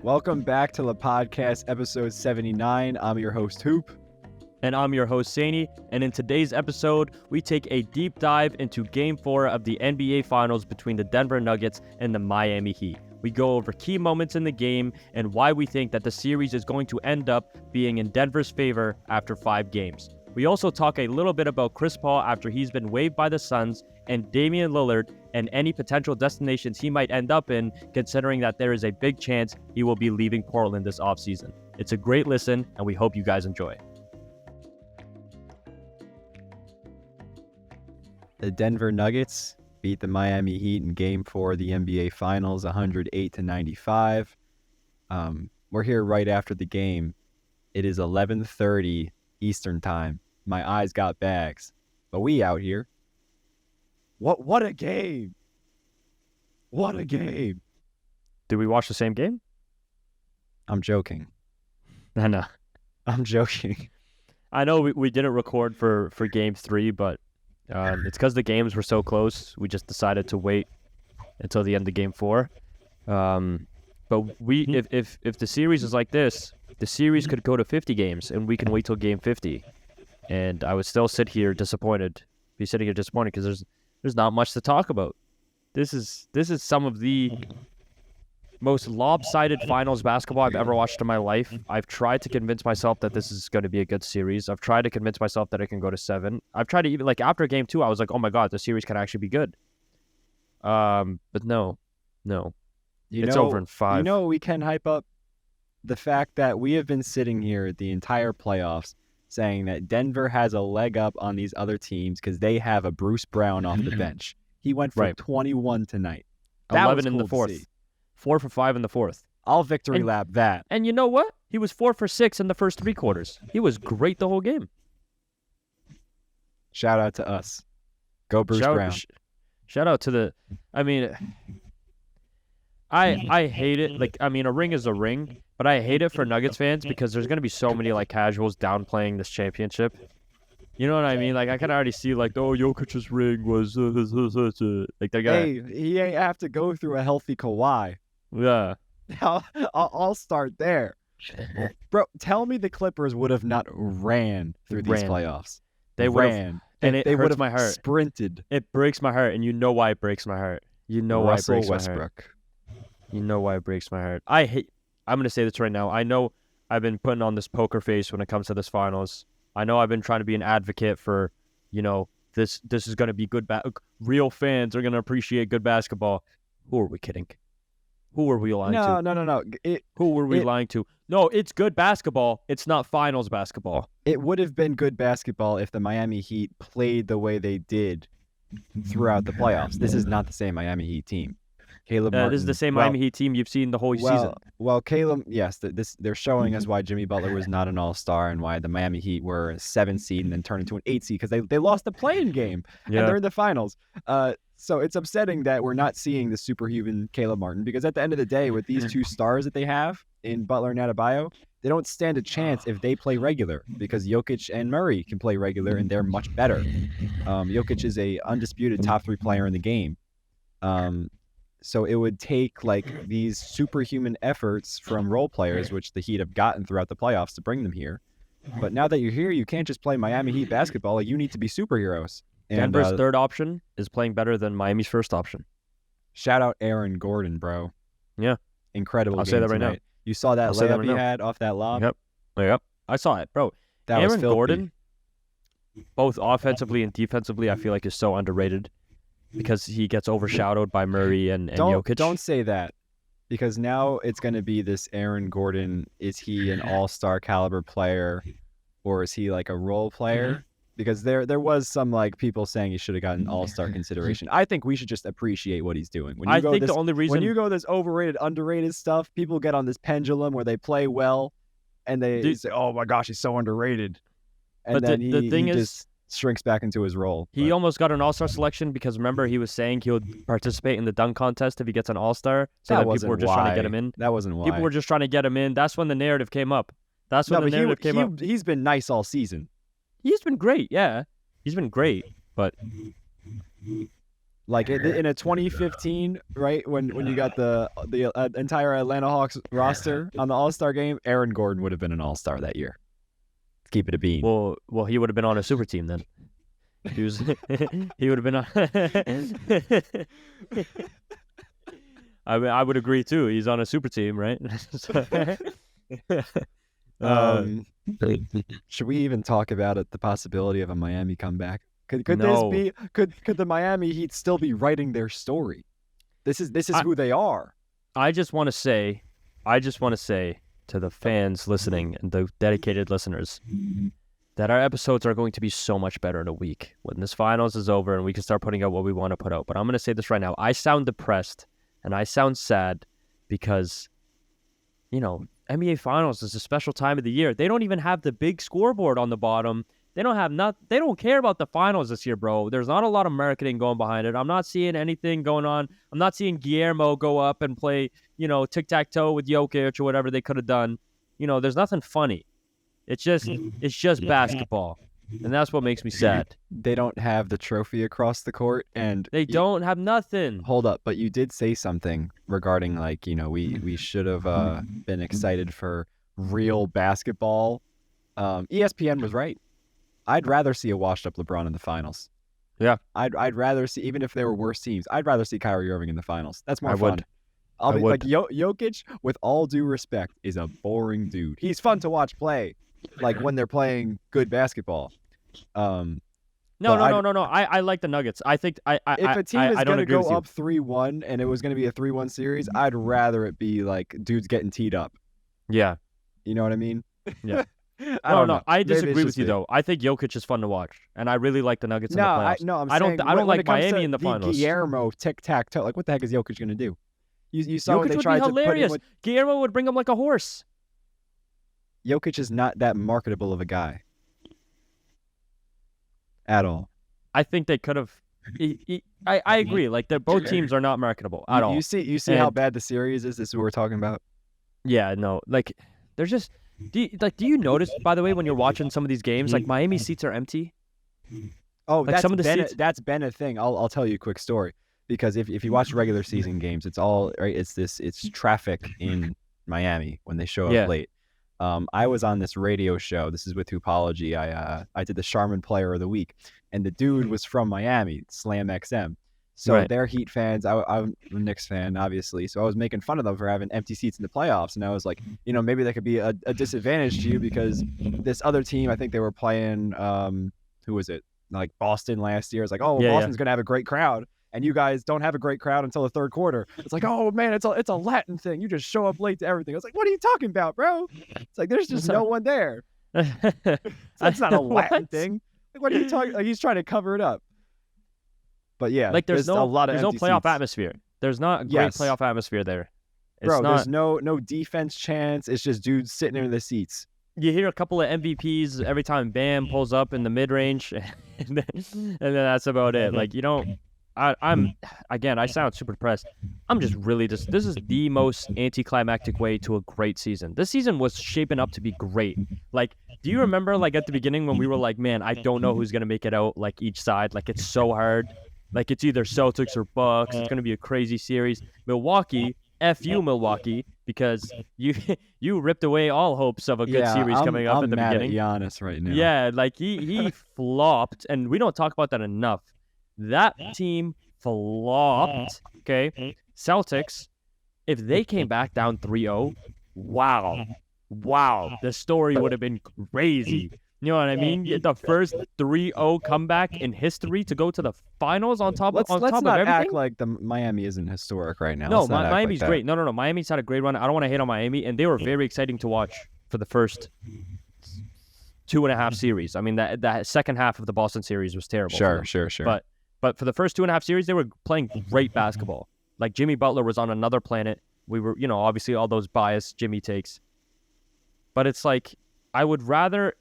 Welcome back to LePodcast episode 79. I'm your host, Hoop. And I'm your host, Sani. And in today's episode, we take a deep dive into Game 4 of the NBA Finals between the Denver Nuggets and the Miami Heat. We go over key moments in the game and why we think that the series is going to end up being in Denver's favor after 5 games. We also talk a little bit about Chris Paul after he's been waived by the Suns and Damian Lillard and any potential destinations he might end up in, considering that there is a big chance he will be leaving Portland this offseason. It's a great listen, and we hope you guys enjoy. The Denver Nuggets beat the Miami Heat in Game 4 of the NBA Finals, 108-95. We're here right after the game. It is 11:30 Eastern Time. My eyes got bags, but we out here. What a game! What a game! Did we watch the same game? I'm joking. I know. I'm joking. I know we didn't record for Game 3, but it's because the games were so close. We just decided to wait until the end of Game 4. But if the series is like this, the series could go to 50 games, and we can wait till Game 50. And I would still sit here disappointed. Be sitting here disappointed because there's not much to talk about. This is some of the most lopsided finals basketball I've ever watched in my life. I've tried to convince myself that this is going to be a good series. I've tried to convince myself that it can go to 7. I've tried to even, like, after Game 2, I was like, oh my God, the series can actually be good. But no. It's over in 5. You know, we can hype up the fact that we have been sitting here the entire playoffs saying that Denver has a leg up on these other teams because they have a Bruce Brown off the bench. He went for 21 tonight. That 11 was in the cool to fourth. see. 4 for 5 in the fourth. I'll victory lap that. And you know what? He was 4 for 6 in the first 3 quarters. He was great the whole game. Shout out to us. Go Bruce Brown. Shout out to the... I mean... I hate it. Like, I mean, a ring is a ring, but I hate it for Nuggets fans because there's going to be so many, like, casuals downplaying this championship. You know what I mean? Like, I can already see, like, oh, Jokic's ring was... like, they're gonna... Hey, he ain't have to go through a healthy Kawhi. Yeah. I'll start there. Bro, tell me the Clippers would have not ran through these playoffs. They ran. And it hurts my heart. Sprinted. It breaks my heart, and you know why it breaks my heart. You know why it breaks Westbrook. my heart. You know why it breaks my heart. I'm going to say this right now. I know I've been putting on this poker face when it comes to this finals. I know I've been trying to be an advocate for, you know, this is going to be good. Real fans are going to appreciate good basketball. Who are we kidding? Who are we lying to? No. Who were we lying to? No, it's good basketball. It's not finals basketball. It would have been good basketball if the Miami Heat played the way they did throughout the playoffs. This is not the same Miami Heat team. Caleb Martin. This is the same Miami Heat team you've seen the whole season. Well, Caleb, yes, they're showing us why Jimmy Butler was not an all-star and why the Miami Heat were a 7 seed and then turned into an 8 seed because they lost the play-in game and they're in the finals. So it's upsetting that we're not seeing the superhuman Caleb Martin because at the end of the day, with these 2 stars that they have in Butler and Adebayo, they don't stand a chance if they play regular because Jokic and Murray can play regular and they're much better. Jokic is a undisputed top 3 player in the game. So it would take like these superhuman efforts from role players, which the Heat have gotten throughout the playoffs to bring them here. But now that you're here, you can't just play Miami Heat basketball. Like, you need to be superheroes. And, Denver's third option is playing better than Miami's first option. Shout out Aaron Gordon, bro. Yeah. Incredible I'll game say that right tonight. now. You saw that layup he had off that lob? Yep. I saw it, bro. That was Aaron filthy. Gordon, both offensively and defensively, I feel like is so underrated. Because he gets overshadowed by Murray and Jokic. Don't say that. Because now it's going to be this Aaron Gordon, is he an all-star caliber player or is he like a role player? Because there was some like people saying he should have gotten all-star consideration. I think we should just appreciate what he's doing. The only reason... When you go this overrated, underrated stuff, people get on this pendulum where they play well and they say, oh my gosh, he's so underrated. And but then the thing is... just shrinks back into his role. He almost got an all-star selection because remember he was saying he would participate in the dunk contest if he gets an all-star. So that people were just trying to get him in. That wasn't why. People were just trying to get him in. That's when the narrative came up. He's been nice all season. He's been great, yeah. He's been great, but Like in a 2015, right, when you got the entire Atlanta Hawks roster on the All-Star game, Aaron Gordon would have been an All-Star that year. Let's keep it a bean. Well, he would have been on a super team then. He would have been on. I mean, I would agree too. He's on a super team, right? Should we even talk about it? The possibility of a Miami comeback? Could No. this be? Could the Miami Heat still be writing their story? This is who they are. I just want to say to the fans listening and the dedicated listeners that our episodes are going to be so much better in a week when this finals is over and we can start putting out what we want to put out. But I'm going to say this right now. I sound depressed and I sound sad because, NBA Finals is a special time of the year. They don't even have the big scoreboard on the bottom. They don't care about the finals this year, bro. There's not a lot of marketing going behind it. I'm not seeing anything going on. I'm not seeing Guillermo go up and play, tic-tac-toe with Jokic or whatever they could have done. There's nothing funny. It's just basketball. And that's what makes me sad. They don't have the trophy across the court, and they don't have nothing. Hold up, but you did say something regarding we should have been excited for real basketball. ESPN was right. I'd rather see a washed-up LeBron in the finals. Yeah, I'd rather see, even if there were worse teams, I'd rather see Kyrie Irving in the finals. That's more fun. I would. Like Jokic, with all due respect, is a boring dude. He's fun to watch play, like when they're playing good basketball. No. I like the Nuggets. I think if a team is going to go up 3-1 and it was going to be a 3-1 series, I'd rather it be like dudes getting teed up. Yeah, you know what I mean? Yeah. I disagree with you though. I think Jokic is fun to watch, and I really like the Nuggets in the playoffs. I don't like Miami in the finals. Guillermo tic-tac-toe. Like, what the heck is Jokic going to do? You saw Jokic they would tried be hilarious. to put him with... Guillermo would bring him like a horse. Jokic is not that marketable of a guy at all. I think they could have. I agree. Like, both teams are not marketable at all. You see how bad the series is. This is what we're talking about. Yeah, no. Like, there's just. Do you notice, by the way, when you're watching some of these games, like Miami seats are empty? Oh, like that's been a thing. I'll tell you a quick story, because if you watch regular season games, it's all right. It's traffic in Miami when they show up late. I was on this radio show. This is with Hoopology. I did the Charmin Player of the Week, and the dude was from Miami, Slam XM. So they're Heat fans. I'm a Knicks fan, obviously. So I was making fun of them for having empty seats in the playoffs. And I was like, maybe that could be a disadvantage to you, because this other team, I think they were playing, who was it? Like Boston last year. It's like, Boston's going to have a great crowd, and you guys don't have a great crowd until the third quarter. It's like, oh man, it's a Latin thing. You just show up late to everything. I was like, what are you talking about, bro? It's like, there's just no one there. That's not a Latin thing. Like, what are you talking? Like, he's trying to cover it up. But yeah, like there's no playoff seats. Atmosphere. There's not a great playoff atmosphere there. There's no defense chance. It's just dudes sitting in the seats. You hear a couple of MVPs every time Bam pulls up in the mid range, and then that's about it. Like, I sound super depressed. I'm just really this is the most anticlimactic way to a great season. This season was shaping up to be great. Like, do you remember, like, at the beginning when we were like, man, I don't know who's gonna make it out, like, each side, like, it's so hard. Like, it's either Celtics or Bucks. It's gonna be a crazy series. Milwaukee, F you, Milwaukee, because you ripped away all hopes of a good series coming up at the beginning. I'm mad at Giannis right now. Yeah, like he flopped, and we don't talk about that enough. That team flopped. Okay, Celtics, if they came back down 3-0, wow, the story would have been crazy. You know what I mean? The first 3-0 comeback in history to go to the finals on top of everything. Let's not act like the Miami isn't historic right now. No, Miami's great. No. Miami's had a great run. I don't want to hate on Miami, and they were very exciting to watch for the first 2.5 series. I mean, that second half of the Boston series was terrible. Sure. But for the first 2.5 series, they were playing great basketball. Like, Jimmy Butler was on another planet. We were, obviously all those bias Jimmy takes. But it's like, I would rather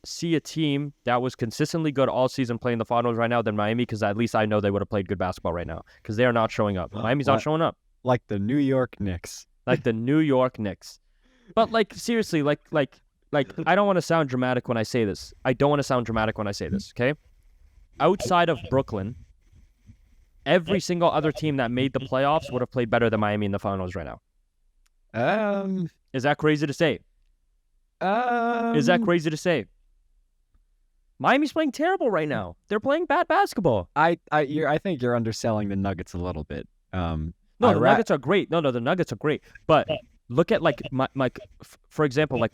see a team that was consistently good all season playing the finals right now than Miami, because at least I know they would have played good basketball right now, because they are not showing up. Miami's not showing up. Like the New York Knicks. But like, seriously, like I don't want to sound dramatic when I say this. Okay? Outside of Brooklyn, every single other team that made the playoffs would have played better than Miami in the finals right now. Is that crazy to say? Is that crazy to say? Miami's playing terrible right now. They're playing bad basketball. I think you're underselling the Nuggets a little bit. No, the Nuggets are great. No, the Nuggets are great. But look at for example,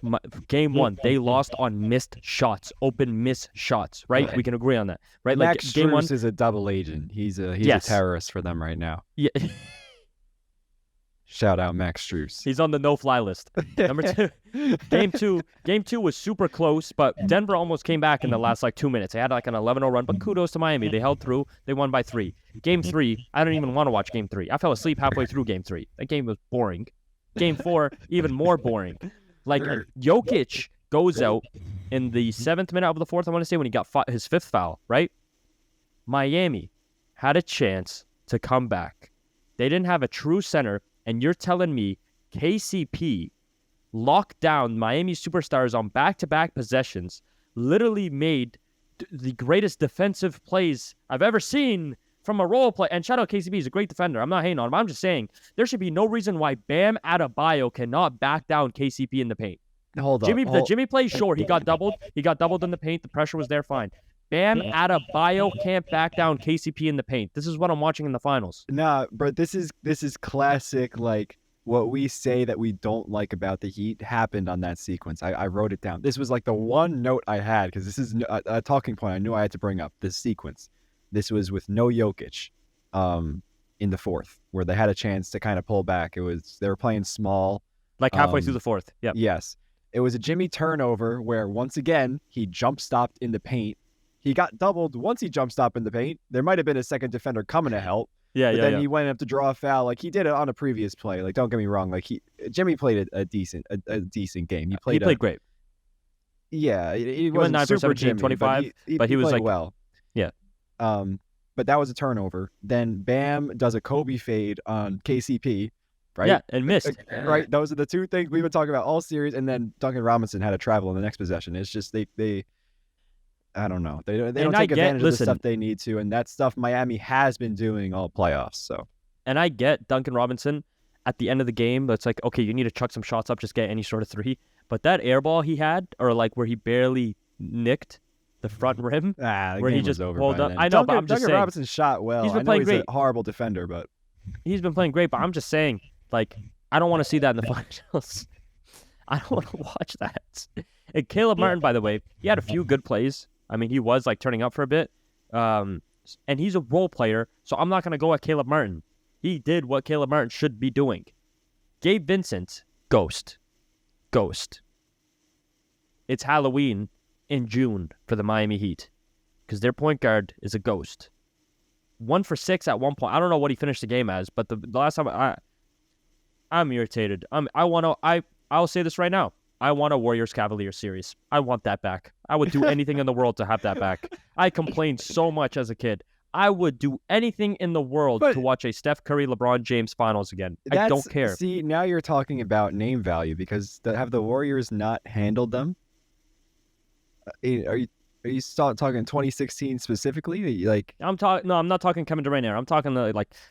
game 1, they lost on missed shots, open missed shots. Right? We can agree on that. Right? Max game 1 is a double agent. He's a terrorist for them right now. Yeah. Shout out Max Strus. He's on the no-fly list. Number 2, Game 2 was super close, but Denver almost came back in the last 2 minutes. They had an 11-0 run, but kudos to Miami. They held through. They won by 3. Game 3, I don't even want to watch Game 3. I fell asleep halfway through Game 3. That game was boring. Game 4, even more boring. Jokic goes out in the 7th minute of the 4th, I want to say, when he got his 5th foul, right? Miami had a chance to come back. They didn't have a true center. And you're telling me KCP locked down Miami superstars on back-to-back possessions, literally made the greatest defensive plays I've ever seen from a role play. And shout out KCP, he's a great defender. I'm not hating on him. I'm just saying there should be no reason why Bam Adebayo cannot back down KCP in the paint. Hold on. The Jimmy play, sure, he got doubled. He got doubled in the paint. The pressure was there, fine. Bam Adebayo can't back down KCP in the paint. This is what I'm watching in the finals. Nah, bro, this is classic, what we say that we don't like about the Heat happened on that sequence. I wrote it down. This was the one note I had, because this is a talking point I knew I had to bring up, this sequence. This was with no Jokic in the 4th, where they had a chance to kind of pull back. They were playing small. Halfway through the 4th, yeah. Yes. It was a Jimmy turnover where, once again, he jump-stopped in the paint. He got doubled once he jump stopped in the paint. There might have been a second defender coming to help. Then he went up to draw a foul. He did it on a previous play. Don't get me wrong. Jimmy played a decent game. He played great. Yeah, he went 9 for 17, 25, but he was well. Yeah. But that was a turnover. Then Bam does a Kobe fade on KCP, right? Yeah, and missed. Right. Those are the 2 things we've been talking about all series. And then Duncan Robinson had to travel in the next possession. It's just they I don't know. They don't take advantage of the stuff they need to, and that stuff Miami has been doing all playoffs. So, and I get Duncan Robinson at the end of the game. That's okay, you need to chuck some shots up, just get any sort of 3. But that air ball he had, or where he barely nicked the front rim, where he just pulled up. Then. I know, but I'm just saying. Duncan Robinson shot well. He's been playing great. A horrible defender, but he's been playing great. But I'm just saying, I don't want to see that in the finals. I don't want to watch that. And Caleb Martin, by the way, he had a few good plays. I mean, he was turning up for a bit, and he's a role player, so I'm not going to go at Caleb Martin. He did what Caleb Martin should be doing. Gabe Vincent, ghost. It's Halloween in June for the Miami Heat, because their point guard is a ghost. 1 for 6 at one point. I don't know what he finished the game as, but the last time I'm irritated. I'll say this right now. I want a Warriors-Cavaliers series. I want that back. I would do anything in the world to have that back. I complained so much as a kid. I would do anything in the world to watch a Steph Curry, LeBron James finals again. I don't care. See, now you're talking about name value, because have the Warriors not handled them? Are you talking 2016 specifically? I'm talking. No, I'm not talking Kevin Durant era. I'm talking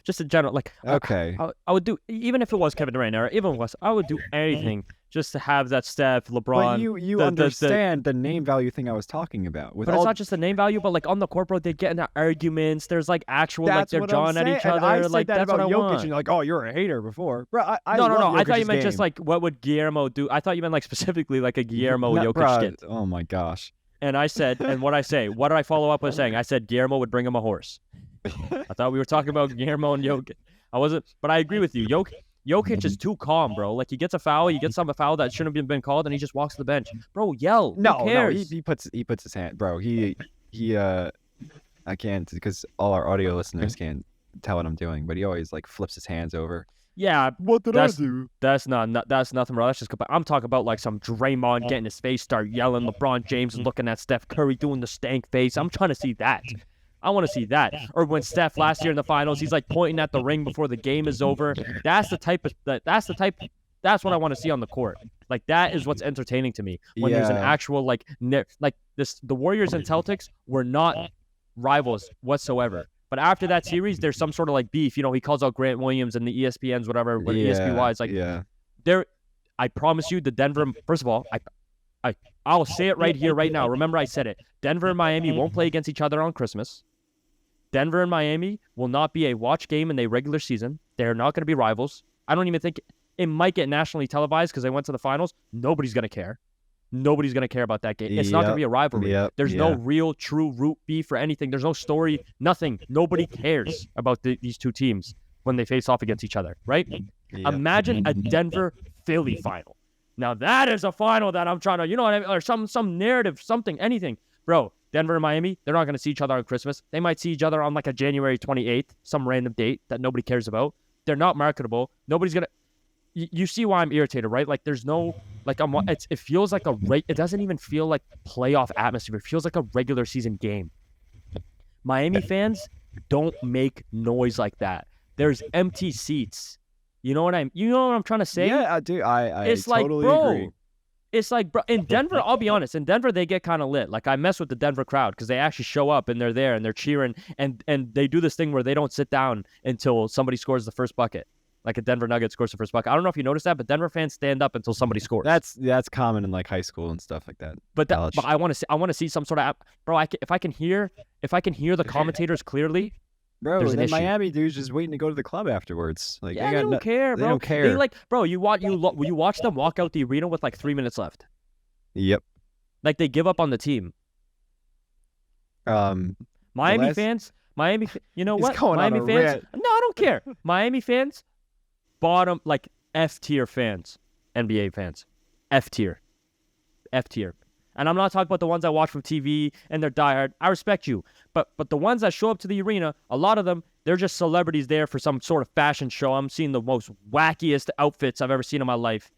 just a general. Okay. I would do, even if it was Kevin Durant era, even if it was, I would do anything just to have that Steph, LeBron. But you understand the name value thing I was talking about. But it's not just the name value, but on the court, bro, they get into arguments. There's actual they're jawing at each other. I said that's about what I Jokic, want. and you're oh, you're a hater before, bro. No. Love I thought you meant game. just what would Guillermo do? I thought you meant specifically a Guillermo Jokic skit. Oh my gosh. And I said, and what did I follow up with saying? I said Guillermo would bring him a horse. I thought we were talking about Guillermo and Jokic. I wasn't, but I agree with you. Jokic is too calm, bro. He gets a foul, a foul that shouldn't have been called, and he just walks to the bench. Bro, yell. No, who cares? He puts his hand, bro. I can't, because all our audio listeners can't tell what I'm doing, but he always flips his hands over. Yeah, what did I do? That's nothing, bro. That's just. I'm talking about some Draymond getting his face, start yelling. LeBron James looking at Steph Curry doing the stank face. I'm trying to see that. I want to see that. Or when Steph last year in the finals, he's pointing at the ring before the game is over. That's what I want to see on the court. That is what's entertaining to me. When there's an actual the Warriors and Celtics were not rivals whatsoever. But after that series, there's some sort of like beef. He calls out Grant Williams and the ESPNs, whatever, ESPY. It's like, I promise you, the Denver, first of all, I'll say it right here, right now. Remember, I said it. Denver and Miami won't play against each other on Christmas. Denver and Miami will not be a watch game in the regular season. They're not going to be rivals. I don't even think it might get nationally televised because they went to the finals. Nobody's going to care. Nobody's going to care about that game. It's not going to be a rivalry. There's no real, true root beef or anything. There's no story, nothing. Nobody cares about these two teams when they face off against each other, right? Imagine a Denver-Philly final. Now, that is a final that I'm trying to, you know what I mean? Or some narrative, something, anything. Bro, Denver and Miami, they're not going to see each other on Christmas. They might see each other on like a January 28th, some random date that nobody cares about. They're not marketable. Nobody's going to... You see why I'm irritated, right? Like, there's no... Like, it feels like it doesn't even feel like playoff atmosphere. It feels like a regular season game. Miami fans don't make noise like that. There's empty seats. You know what I'm trying to say? Yeah, I do. I it's totally like, bro, agree. It's like, bro, in Denver, I'll be honest, in Denver, they get kind of lit. Like, I mess with the Denver crowd because they actually show up and they're there and they're cheering and they do this thing where they don't sit down until somebody scores the first bucket. Like a Denver Nugget scores the first bucket. I don't know if you noticed that, but Denver fans stand up until somebody scores. That's common in like high school and stuff like that. But I want to see some sort of, bro. If I can hear the commentators clearly. Bro, there's an issue. Miami dude's just waiting to go to the club afterwards. Like, they don't care, bro. They don't care. They bro, you watch them walk out the arena with like 3 minutes left. Yep. Like, they give up on the team. Miami fans, you know what? Miami fans. No, I don't care. Miami fans, bottom, like F tier fans, NBA fans, F tier. And I'm not talking about the ones I watch from TV and they're diehard. I respect you. But the ones that show up to the arena, a lot of them, they're just celebrities there for some sort of fashion show. I'm seeing the most wackiest outfits I've ever seen in my life.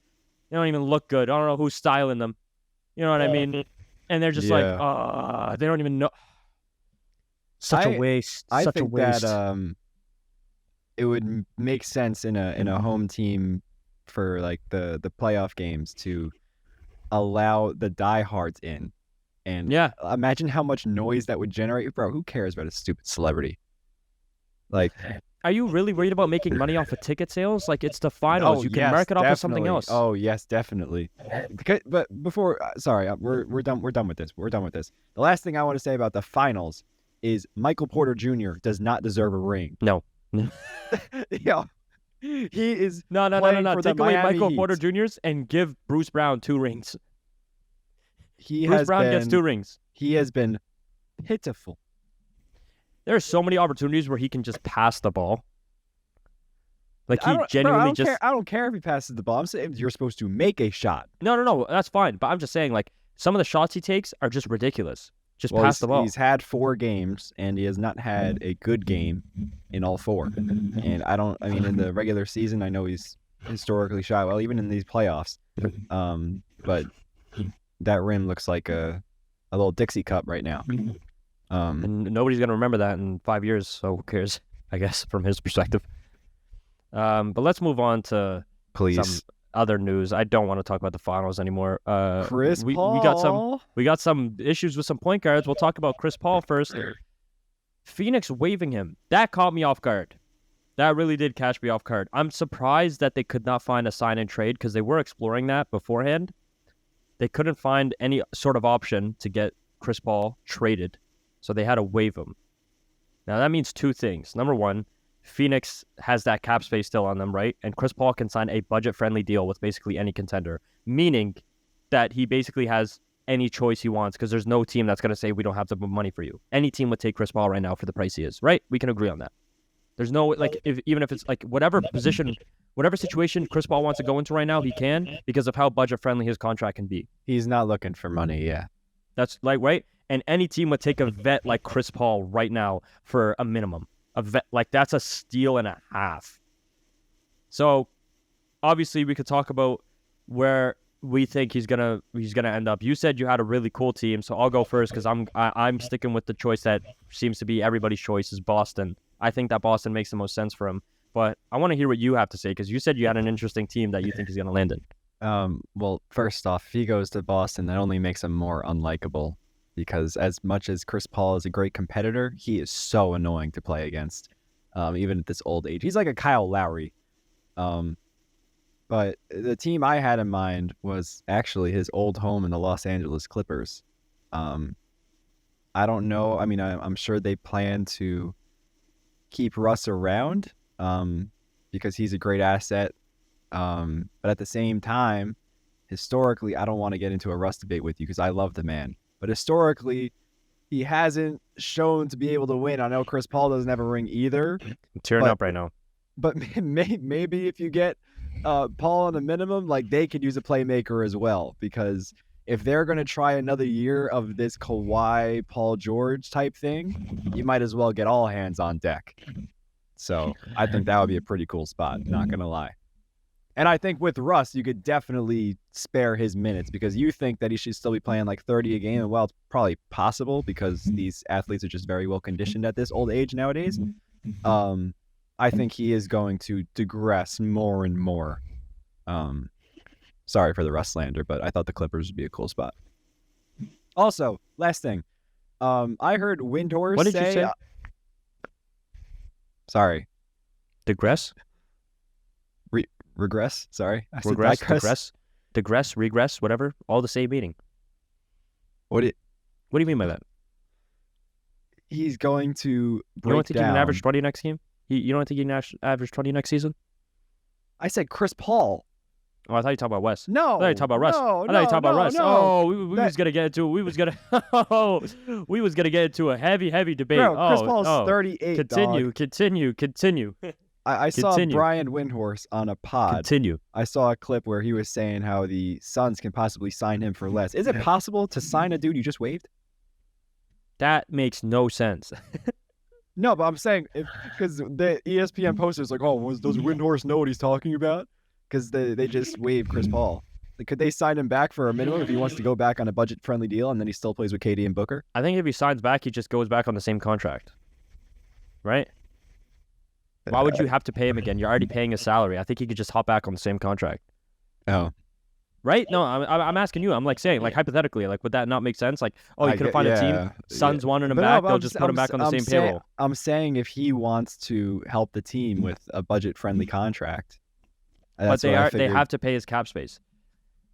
They don't even look good. I don't know who's styling them. You know what I mean? And they're just like, they don't even know. Such a waste. I Such think a waste. That it would make sense in a home team for like the playoff games to allow the diehards in, and imagine how much noise that would generate. Bro, who cares about a stupid celebrity? Like, are you really worried about making money off of ticket sales? Like, it's the finals. You can mark it off with something else. Oh yes, definitely. But before, sorry, we're done. We're done with this. We're done with this. The last thing I want to say about the finals is Michael Porter Jr. does not deserve a ring. No. Yeah. He is no. Take away Michael Porter Jr.'s and give Bruce Brown 2 rings. Bruce Brown gets 2 rings. He has been pitiful. There are so many opportunities where he can just pass the ball. Like, he genuinely I don't care if he passes the ball. I'm saying you're supposed to make a shot. No. That's fine. But I'm just saying, like, some of the shots he takes are just ridiculous. Just pass the ball. He's had 4 games, and he has not had a good game in all 4. And in the regular season, I know he's historically shot well, even in these playoffs. But that rim looks like a little Dixie cup right now. And nobody's going to remember that in 5 years, so who cares, I guess, from his perspective. But let's move on to some other news. I don't want to talk about the finals anymore. Chris Paul. We got some issues with some point guards. We'll talk about Chris Paul first. Phoenix waiving him. That caught me off guard. That really did catch me off guard. I'm surprised that they could not find a sign and trade because they were exploring that beforehand. They couldn't find any sort of option to get Chris Paul traded, so they had to waive him. Now that means 2 things. Number 1, Phoenix has that cap space still on them, right? And Chris Paul can sign a budget-friendly deal with basically any contender, meaning that he basically has any choice he wants because there's no team that's going to say we don't have the money for you. Any team would take Chris Paul right now for the price he is, right? We can agree on that. There's no, like, even if it's like whatever position, whatever situation Chris Paul wants to go into right now, he can because of how budget-friendly his contract can be. He's not looking for money, yeah. That's like, right? And any team would take a vet like Chris Paul right now for a minimum. A vet, like, that's a steal and a half. So obviously we could talk about where we think he's gonna end up. You said you had a really cool team, so I'll go first because I'm sticking with the choice that seems to be everybody's choice is Boston. I think that Boston makes the most sense for him. But I want to hear what you have to say because you said you had an interesting team that you think he's gonna land in. Well, first off, if he goes to Boston, that only makes him more unlikable because as much as Chris Paul is a great competitor, he is so annoying to play against, even at this old age. He's like a Kyle Lowry. But the team I had in mind was actually his old home in the Los Angeles Clippers. I don't know. I mean, I'm sure they plan to keep Russ around because he's a great asset. But at the same time, historically, I don't want to get into a Russ debate with you because I love the man. But historically, he hasn't shown to be able to win. I know Chris Paul doesn't have a ring either. I'm tearing up right now. But maybe if you get Paul on a minimum, like they could use a playmaker as well, because if they're going to try another year of this Kawhi, Paul George type thing, you might as well get all hands on deck. So I think that would be a pretty cool spot, not going to lie. And I think with Russ, you could definitely spare his minutes because you think that he should still be playing like 30 a game. And well, it's probably possible because these athletes are just very well conditioned at this old age nowadays. I think he is going to digress more and more. Sorry for the Russ slander, but I thought the Clippers would be a cool spot. Also, last thing. I heard Windhorse What did you say? Sorry. Digress? Regress? Sorry. I said Digress, regress, whatever. All the same meaning. What do you mean by that? He's going to break You don't think down. he can average 20 next game? You don't think he can average 20 next season? I said Chris Paul. Oh, I thought you were talking about Wes. No. I thought you were talking about Russ. I thought you were talking about Russ. No. Oh, we was gonna get into we was gonna get into a heavy debate. Bro, Chris Paul's 38. Continue. I saw Brian Windhorse on a pod. Continue. I saw a clip where he was saying how the Suns can possibly sign him for less. Is it possible to sign a dude you just waived? That makes no sense. No, but I'm saying because the ESPN posters like, does Windhorse know what he's talking about? Because they just waived Chris Paul. Like, could they sign him back for a minimum if he wants to go back on a budget-friendly deal and then he still plays with KD and Booker? I think if he signs back, he just goes back on the same contract. Right? Why would you have to pay him again? You're already paying his salary. I think he could just hop back on the same contract. Oh. Right? No, I'm asking you. I'm like saying, like hypothetically, like would that not make sense? Like, oh, you could find a team. Suns wanted him back. They'll just put him back on the same payroll. I'm saying if he wants to help the team with a budget-friendly contract. But they have to pay his cap space.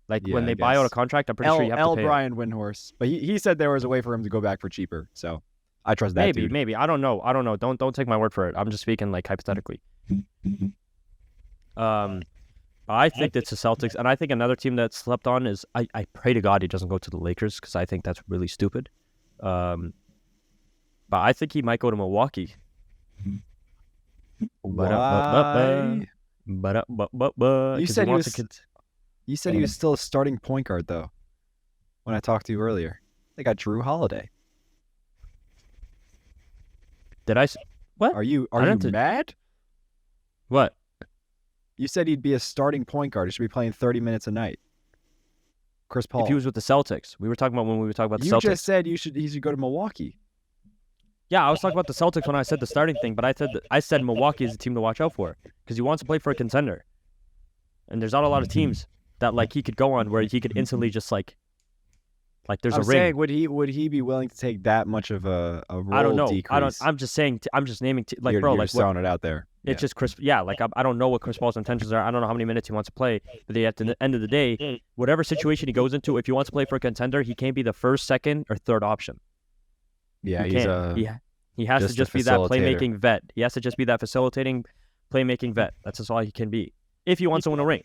Like when they buy out a contract, I'm pretty sure you have to pay Brian Windhorse. But he said there was a way for him to go back for cheaper. So I trust that dude. Maybe. I don't know. Don't take my word for it. I'm just speaking like hypothetically. I think it's the Celtics, and I think another team that slept on is I pray to God he doesn't go to the Lakers because I think that's really stupid. But I think he might go to Milwaukee. Why? You said he was still a starting point guard though. When I talked to you earlier, they got Drew Holiday. Did I? What? Are you mad? What? You said he'd be a starting point guard. He should be playing 30 minutes a night. Chris Paul. If he was with the Celtics, we were talking about when we were talking about the Celtics. You just said he should go to Milwaukee. Yeah, I was talking about the Celtics when I said the starting thing, but I said Milwaukee is the team to watch out for because he wants to play for a contender. And there's not a lot of teams that like he could go on where he could instantly just like there's a ring. I'm saying would he be willing to take that much of a role I don't know. decrease? I'm just saying. I'm just naming. Like, you're throwing it out there. It's just Chris. Yeah, like I don't know what Chris Paul's intentions are. I don't know how many minutes he wants to play. But at the end of the day, whatever situation he goes into, if he wants to play for a contender, he can't be the first, second, or third option. Yeah, he has to just be that playmaking vet. He has to just be that facilitating, playmaking vet. That's just all he can be. If he wants to win a ring.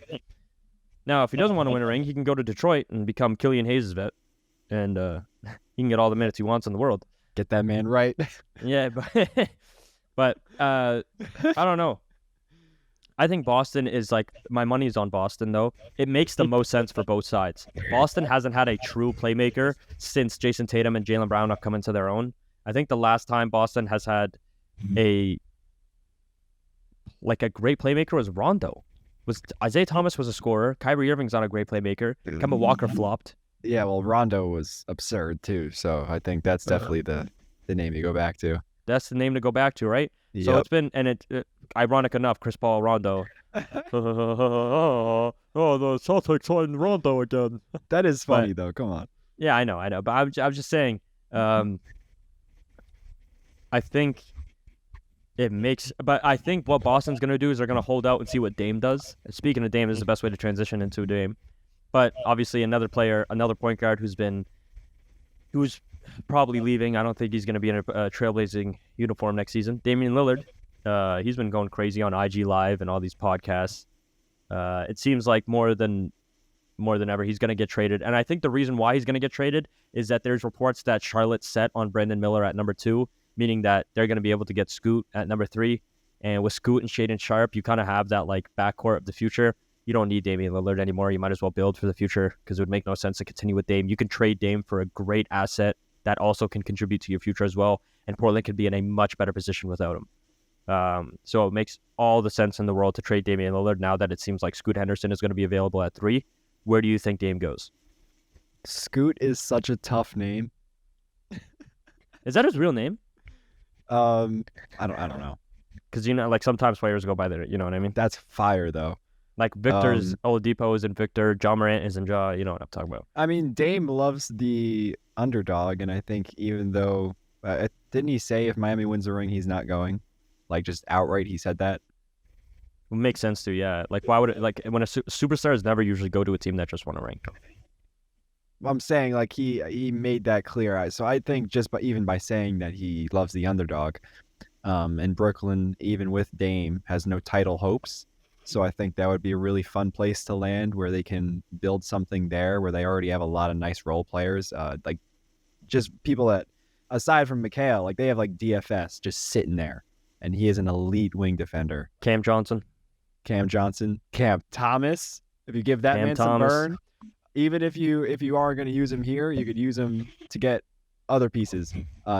Now, if he doesn't want to win a ring, he can go to Detroit and become Killian Hayes' vet, and he can get all the minutes he wants in the world. Get that man right. Yeah, but I don't know. I think Boston is like, my money's on Boston, though. It makes the most sense for both sides. Boston hasn't had a true playmaker since Jason Tatum and Jaylen Brown have come into their own. I think the last time Boston has had a great playmaker was Rondo. Isaiah Thomas was a scorer. Kyrie Irving's not a great playmaker. Kemba Walker flopped. Yeah, well, Rondo was absurd, too. So I think that's definitely the name you go back to. That's the name to go back to, right? Yep. So it's been, and ironic enough, Chris Paul, Rondo. Oh, the Celtics on Rondo again. That is funny, though. Come on. Yeah, I know. But I'm just saying, I think but I think what Boston's going to do is they're going to hold out and see what Dame does. Speaking of Dame, this is the best way to transition into Dame. But obviously another point guard who's probably leaving. I don't think he's going to be in a trailblazing uniform next season. Damian Lillard, he's been going crazy on IG Live and all these podcasts. It seems like more than ever he's going to get traded. And I think the reason why he's going to get traded is that there's reports that Charlotte's set on Brandon Miller at number 2, meaning that they're going to be able to get Scoot at number 3. And with Scoot and Shaedon Sharpe, you kind of have that like backcourt of the future. You don't need Damian Lillard anymore. You might as well build for the future because it would make no sense to continue with Dame. You can trade Dame for a great asset that also can contribute to your future as well. And Portland could be in a much better position without him. So it makes all the sense in the world to trade Damian Lillard now that it seems like Scoot Henderson is going to be available at 3. Where do you think Dame goes? Scoot is such a tough name. Is that his real name? I don't know. Because like sometimes players go by their, you know what I mean? That's fire though. Like Victor's Oladipo isn't Victor, Ja Morant isn't Ja. You know what I'm talking about? I mean, Dame loves the underdog, and I think even though didn't he say if Miami wins the ring, he's not going? Like just outright, he said that. It makes sense too, yeah. Like why would it? Like when superstars never usually go to a team that just won a ring. I'm saying like he made that clear. So I think just even by saying that he loves the underdog, and Brooklyn, even with Dame, has no title hopes. So I think that would be a really fun place to land where they can build something there where they already have a lot of nice role players. Like just people that, aside from Mikhail, like they have like DFS just sitting there. And he is an elite wing defender. Cam Thomas. If you give that Cam man some burn, even if you are going to use him here, you could use him to get other pieces.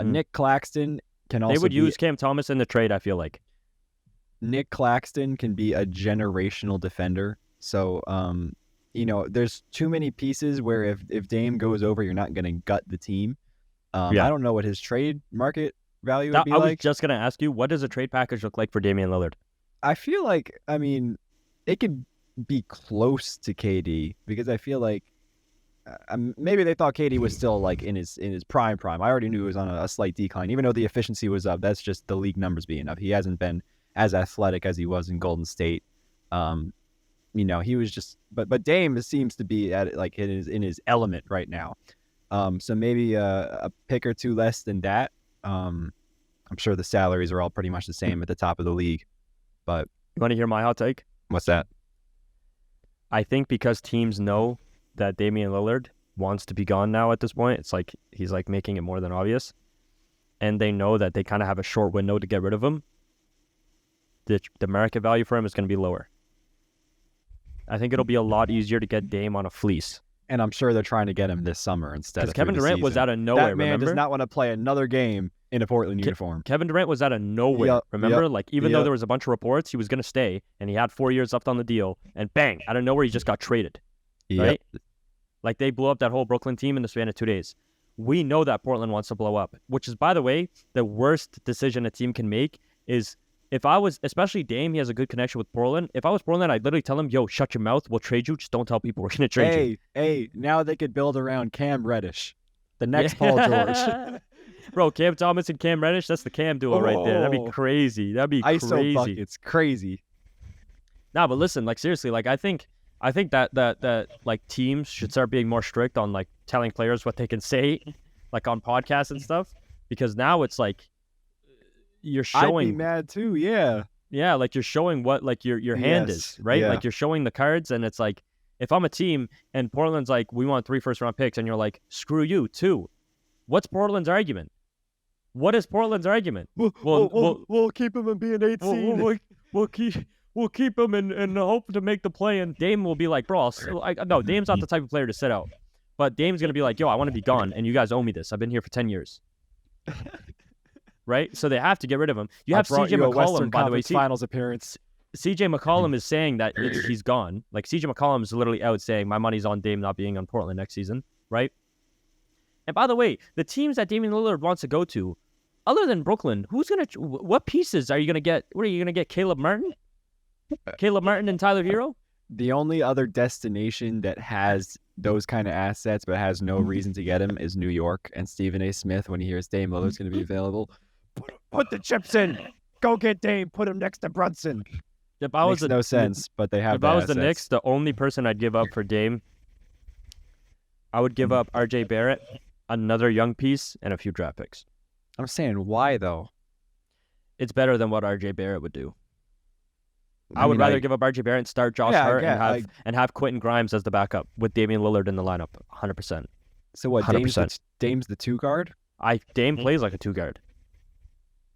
Nick Claxton can also They would use Cam Thomas in the trade, I feel like. Nick Claxton can be a generational defender. So, there's too many pieces where if Dame goes over, you're not going to gut the team. I don't know what his trade market value would be like. I was just going to ask you, what does a trade package look like for Damian Lillard? I feel like, it could be close to KD because I feel like maybe they thought KD was still like in his prime. I already knew he was on a slight decline, even though the efficiency was up. That's just the league numbers being up. He hasn't been as athletic as he was in Golden State. He was just, but Dame seems to be at like in his element right now. So maybe a pick or two less than that. I'm sure the salaries are all pretty much the same at the top of the league. But you want to hear my hot take? What's that? I think because teams know that Damian Lillard wants to be gone now at this point, it's like he's like making it more than obvious. And they know that they kind of have a short window to get rid of him. The market value for him is going to be lower. I think it'll be a lot easier to get Dame on a fleece. And I'm sure they're trying to get him this summer instead of because Kevin Durant was out of nowhere. That man remember? Does not want to play another game in a Portland uniform. Kevin Durant was out of nowhere. Remember? Like even though there was a bunch of reports he was going to stay and he had 4 years left on the deal, and bang, out of nowhere he just got traded. Right? Like they blew up that whole Brooklyn team in the span of 2 days. We know that Portland wants to blow up, which is, by the way, the worst decision a team can make is if I was, especially Dame, he has a good connection with Portland. If I was Portland, I'd literally tell him, yo, shut your mouth. We'll trade you. Just don't tell people we're going to trade you. Hey, now they could build around Cam Reddish, the next Paul George. Bro, Cam Thomas and Cam Reddish, that's the Cam duo right there. That'd be crazy. That'd be crazy. ISO buckets, crazy. Nah, but listen, like seriously, like I think that like teams should start being more strict on like telling players what they can say, like on podcasts and stuff, because now it's like you're showing. I'd be mad too, yeah. Yeah, like you're showing what like your hand is, right? Yeah. Like you're showing the cards, and it's like if I'm a team and Portland's like, we want 3 first-round picks, and you're like, screw you, 2. What's Portland's argument? What is Portland's argument? We'll keep him and be an 8 seed. We'll keep him and hope to make the play. And Dame will be like, bro, no, Dame's not the type of player to sit out. But Dame's gonna be like, yo, I want to be gone, and you guys owe me this. I've been here for 10 years. Right? So they have to get rid of him. You have CJ McCollum, by the way. Finals appearance. CJ McCollum is saying that he's gone. Like CJ McCollum is literally out saying my money's on Dame not being on Portland next season, right? And by the way, the teams that Damian Lillard wants to go to, other than Brooklyn, what pieces are you gonna get? What are you gonna get? Caleb Martin and Tyler Hero? The only other destination that has those kind of assets but has no reason to get him is New York and Stephen A. Smith when he hears Dame Lillard's going to be available. Put the chips in. Go get Dame. Put him next to Brunson. Makes no sense, but they have. If I was the Knicks, the only person I'd give up for Dame, I would give up R.J. Barrett, another young piece, and a few draft picks. I'm saying, why though? It's better than what R.J. Barrett would do. I would rather give up R.J. Barrett and start Josh Hart and have Quentin Grimes as the backup with Damian Lillard in the lineup, 100%. So what? 100%. Dame's the 2 guard. Dame plays like a 2 guard.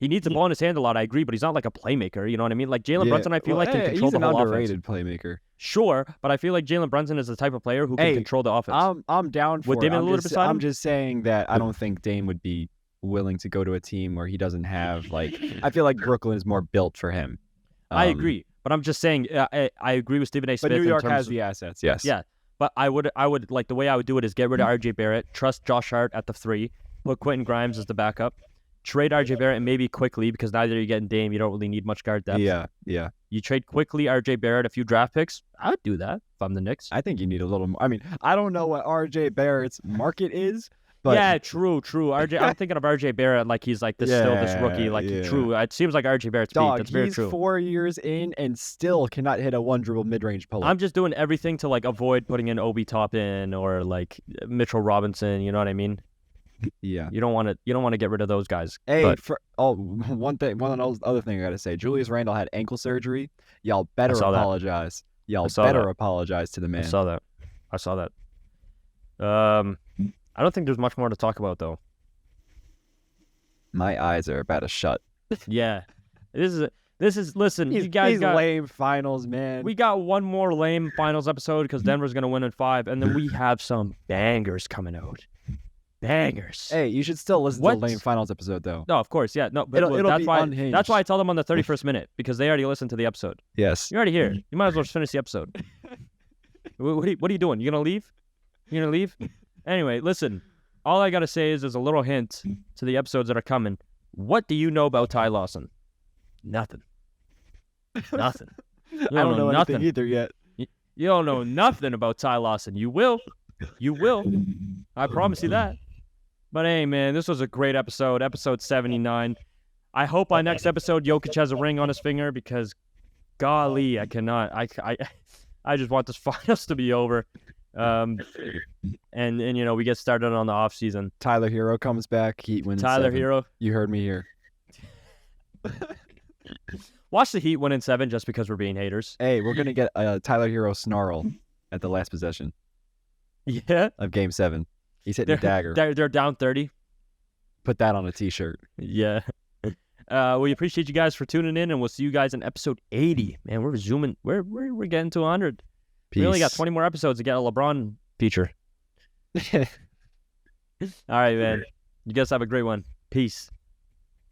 He needs the ball in his hand a lot, I agree, but he's not like a playmaker. You know what I mean? Like Jalen Brunson, I feel like can control the whole offense. He's an underrated playmaker. Sure, but I feel like Jalen Brunson is the type of player who can control the offense. I'm down for it. I'm just saying that I don't think Dame would be willing to go to a team where he doesn't have like. I feel like Brooklyn is more built for him. I agree, but I'm just saying I agree with Stephen A. Smith. But New York has the assets. Yes. Yeah, but I would like the way I would do it is get rid of R.J. Barrett, trust Josh Hart at the 3, put Quentin Grimes as the backup. Trade R.J. Barrett and maybe quickly because now that you're getting Dame, you don't really need much guard depth. Yeah. You trade quickly R.J. Barrett, a few draft picks. I would do that if I'm the Knicks. I think you need a little more. I mean, I don't know what R.J. Barrett's market is, but yeah, true. RJ, I'm thinking of R.J. Barrett like he's like this rookie. Like true, it seems like R.J. Barrett's peak. That's very true. He's 4 years in and still cannot hit a 1-dribble mid-range pull-up. I'm just doing everything to like avoid putting in Obi Toppin or like Mitchell Robinson. You know what I mean? Yeah, you don't want to get rid of those guys. Hey, one other thing I gotta say, Julius Randle had ankle surgery. Y'all better apologize. Y'all better apologize to the man. I saw that. I don't think there's much more to talk about though. My eyes are about to shut. Yeah, this is. Listen, you guys got lame finals, man. We got one more lame finals episode because Denver's gonna win in 5, and then we have some bangers coming out. Bangers. Hey, you should still listen to the lame finals episode, though. No, of course, yeah. No, but it'll that's be why. unhinged. That's why I tell them on the 31st minute because they already listened to the episode. Yes. You're already here. You might as well just finish the episode. What are you doing? You gonna leave? Anyway, listen. All I gotta say is there's a little hint to the episodes that are coming. What do you know about Ty Lawson? Nothing. Nothing. I don't know nothing anything either yet. You don't know nothing about Ty Lawson. You will. I promise you that. But hey, man, this was a great episode 79. I hope by next episode Jokic has a ring on his finger because, golly, I cannot. I just want this finals to be over. And we get started on the off season. Tyler Hero comes back. Heat wins. Tyler 7. Hero. You heard me here. Watch the Heat win in 7 just because we're being haters. Hey, we're gonna get a Tyler Hero snarl at the last possession. Yeah. Of Game 7. He's hitting a dagger. They're down 30. Put that on a T-shirt. Yeah. We appreciate you guys for tuning in, and we'll see you guys in episode 80. Man, we're zooming. We're getting to 100. Peace. We only got 20 more episodes to get a LeBron feature. All right, man. You guys have a great one. Peace.